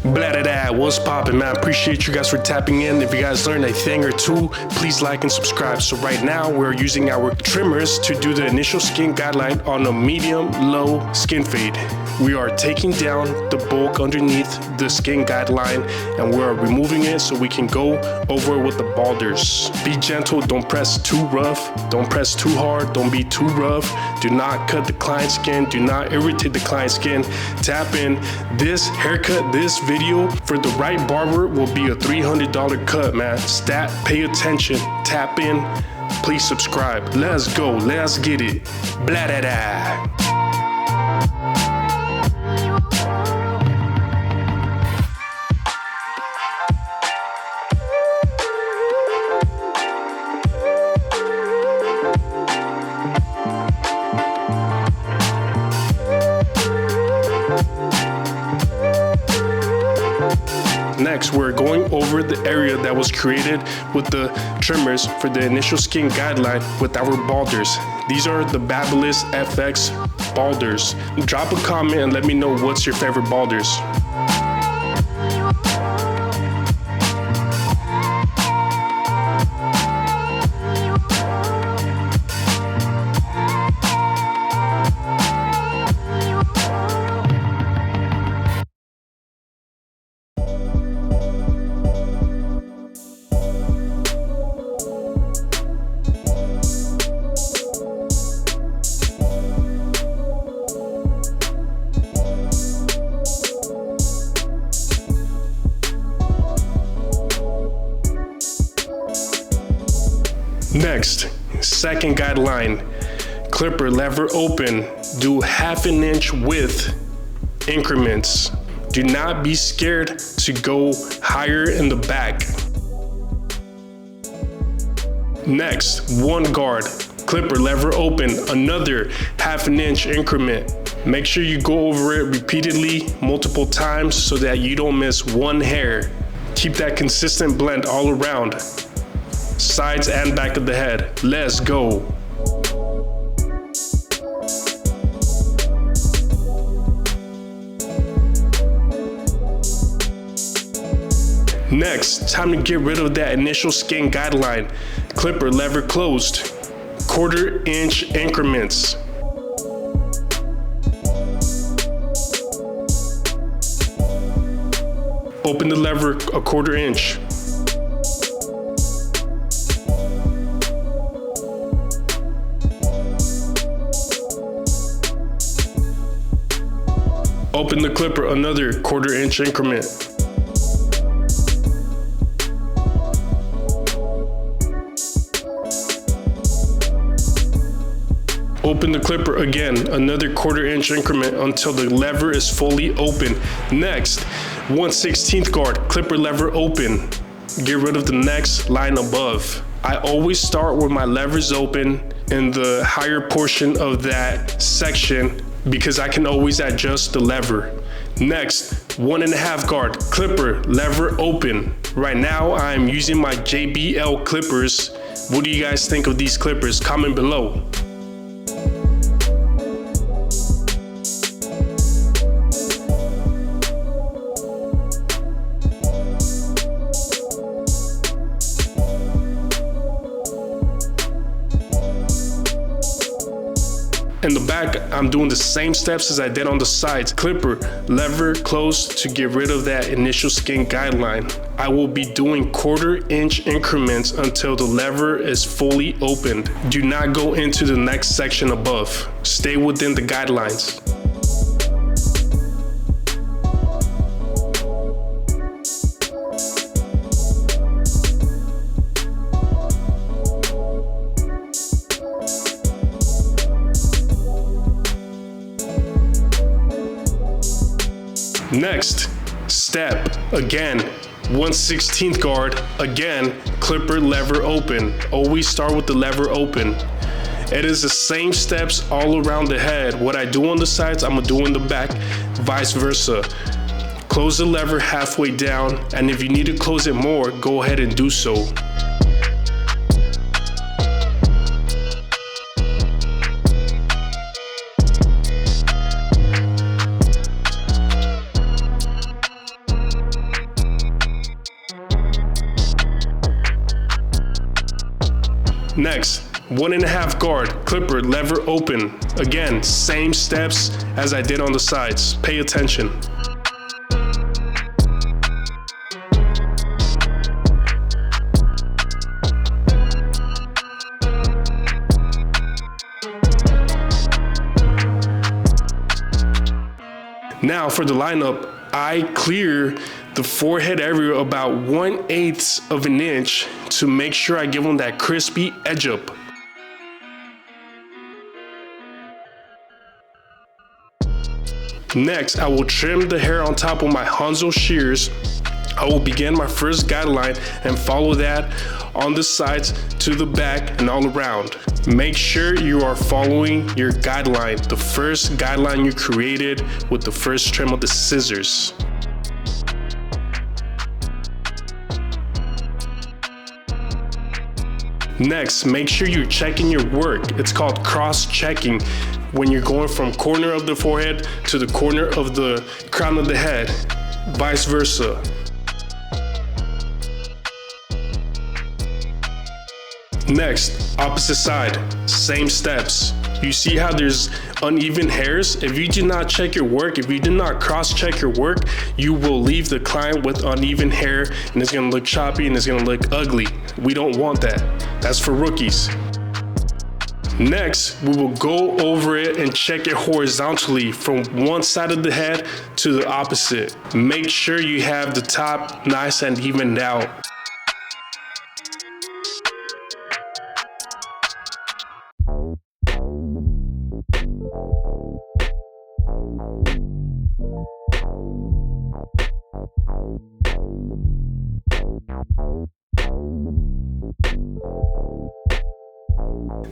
Blah da da, what's poppin', man? Appreciate you guys for tapping in. If you guys learned a thing or two, please like and subscribe. So right now we're using our trimmers to do the initial skin guideline on a medium-low skin fade. We are taking down the bulk underneath the skin guideline and we're removing it so we can go over with the balders. Be gentle, don't press too rough, don't press too hard, don't be too rough. Do not cut the client's skin, do not irritate the client's skin. Tap in. This haircut, this video for the right barber will be a $300 cut, man. Stat, pay attention, tap in, please subscribe. Let's go, let's get it. Blah da da. Next, we're going over the area that was created with the trimmers for the initial skin guideline with our balders. These are the Babyliss FX balders. Drop a comment and let me know what's your favorite balders. Next, second guideline, clipper lever open, do 1/2 inch width increments. Do not be scared to go higher in the back. Next, one guard, clipper lever open, another 1/2 inch increment. Make sure you go over it repeatedly multiple times so that you don't miss one hair. Keep that consistent blend all around. Sides and back of the head. Let's go. Next, time to get rid of that initial skin guideline. Clipper lever closed. 1/4 inch increments. Open the lever a 1/4 inch. Open the clipper another 1/4 inch increment. Open the clipper again, another 1/4 inch increment until the lever is fully open. Next, 1/16 guard, clipper lever open. Get rid of the next line above. I always start with my levers open in the higher portion of that section because I can always adjust the lever. Next, 1.5 guard, clipper, lever open. Right now, I'm using my JBL clippers. What do you guys think of these clippers? Comment below. In the back, I'm doing the same steps as I did on the sides. Clipper, lever close to get rid of that initial skin guideline. I will be doing 1/4 inch increments until the lever is fully opened. Do not go into the next section above. Stay within the guidelines. Next, step, again, 1/16 guard, again, clipper lever open. Always start with the lever open. It is the same steps all around the head. What I do on the sides, I'm gonna do on the back, vice versa. Close the lever halfway down, and if you need to close it more, go ahead and do so. Next, 1.5 guard, clipper, lever, open. Again, same steps as I did on the sides. Pay attention. Now for the lineup, I clear the forehead area about 1/8 of an inch to make sure I give them that crispy edge up. Next, I will trim the hair on top of my Hanzo shears. I will begin my first guideline and follow that on the sides to the back and all around. Make sure you are following your guideline, the first guideline you created with the first trim of the scissors. Next, make sure you're checking your work. It's called cross-checking when you're going from corner of the forehead to the corner of the crown of the head, vice versa. Next, opposite side, same steps. You see how there's uneven hairs? If you do not check your work, if you do not cross-check your work, you will leave the client with uneven hair and it's gonna look choppy and it's gonna look ugly. We don't want that. That's for rookies. Next, we will go over it and check it horizontally from one side of the head to the opposite. Make sure you have the top nice and evened out.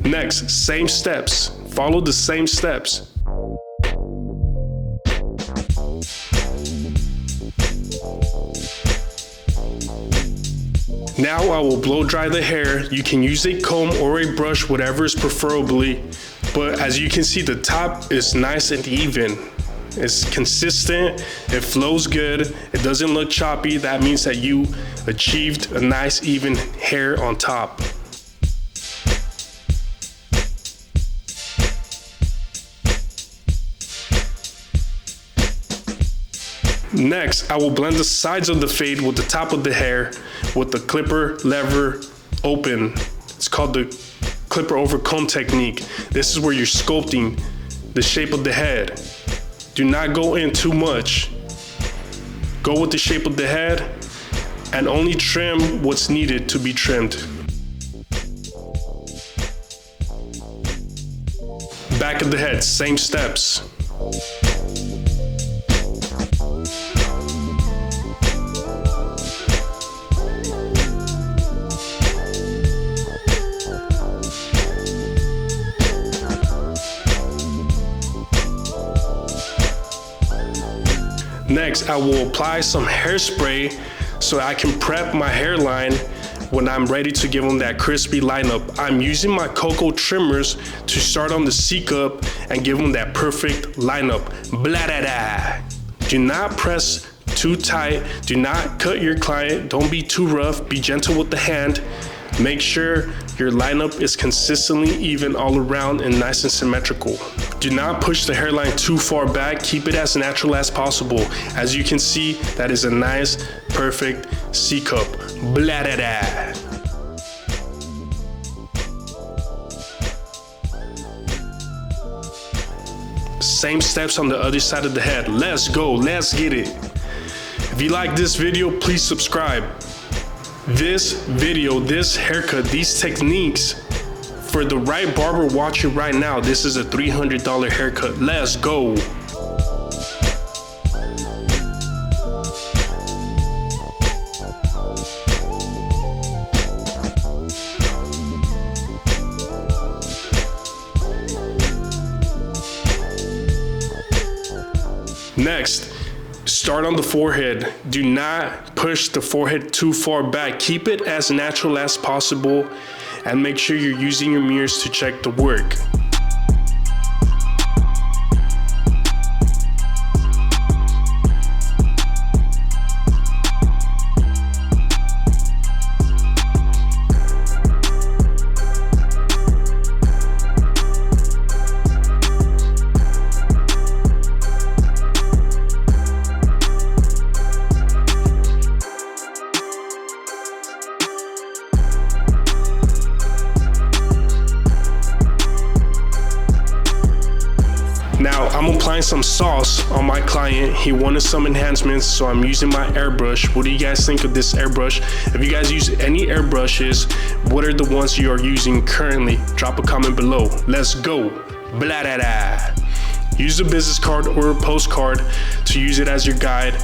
Next, same steps. Follow the same steps. Now I will blow dry the hair. You can use a comb or a brush, whatever is preferably. But as you can see, the top is nice and even. It's consistent, it flows good, it doesn't look choppy. That means that you achieved a nice even hair on top. Next, I will blend the sides of the fade with the top of the hair with the clipper, lever, open. It's called the clipper over comb technique. This is where you're sculpting the shape of the head. Do not go in too much. Go with the shape of the head and only trim what's needed to be trimmed. Back of the head, same steps. Next, I will apply some hairspray so I can prep my hairline when I'm ready to give them that crispy lineup. I'm using my cocoa trimmers to start on the C-cup and give them that perfect lineup. Blah da da. Do not press too tight. Do not cut your client. Don't be too rough. Be gentle with the hand. Make sure your lineup is consistently even all around and nice and symmetrical. Do not push the hairline too far back. Keep it as natural as possible. As you can see, that is a nice, perfect C-cup. Blah da da. Same steps on the other side of the head. Let's go, let's get it. If you like this video, please subscribe. This video, this haircut, these techniques, for the right barber watching right now, this is a $300 haircut. Let's go. Next, start on the forehead. Do not push the forehead too far back. Keep it as natural as possible and make sure you're using your mirrors to check the work. applying some sauce on my client. He wanted some enhancements, so I'm using my airbrush. What do you guys think of this airbrush? If you guys use any airbrushes, what are the ones you are using currently? Drop a comment below. Let's go. Blah da da. Use a business card or a postcard to use it as your guide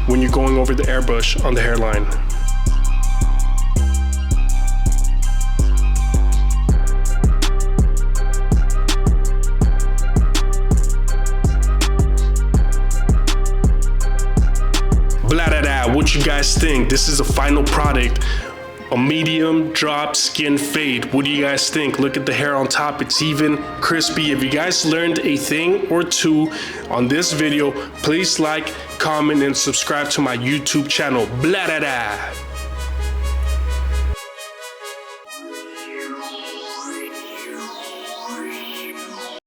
when you're going over the airbrush on the hairline. Blah da da, what you guys think? This is a final product. A medium drop skin fade. What do you guys think? Look at the hair on top, it's even crispy. If you guys learned a thing or two on this video, please like, comment, and subscribe to my YouTube channel. Blah da da.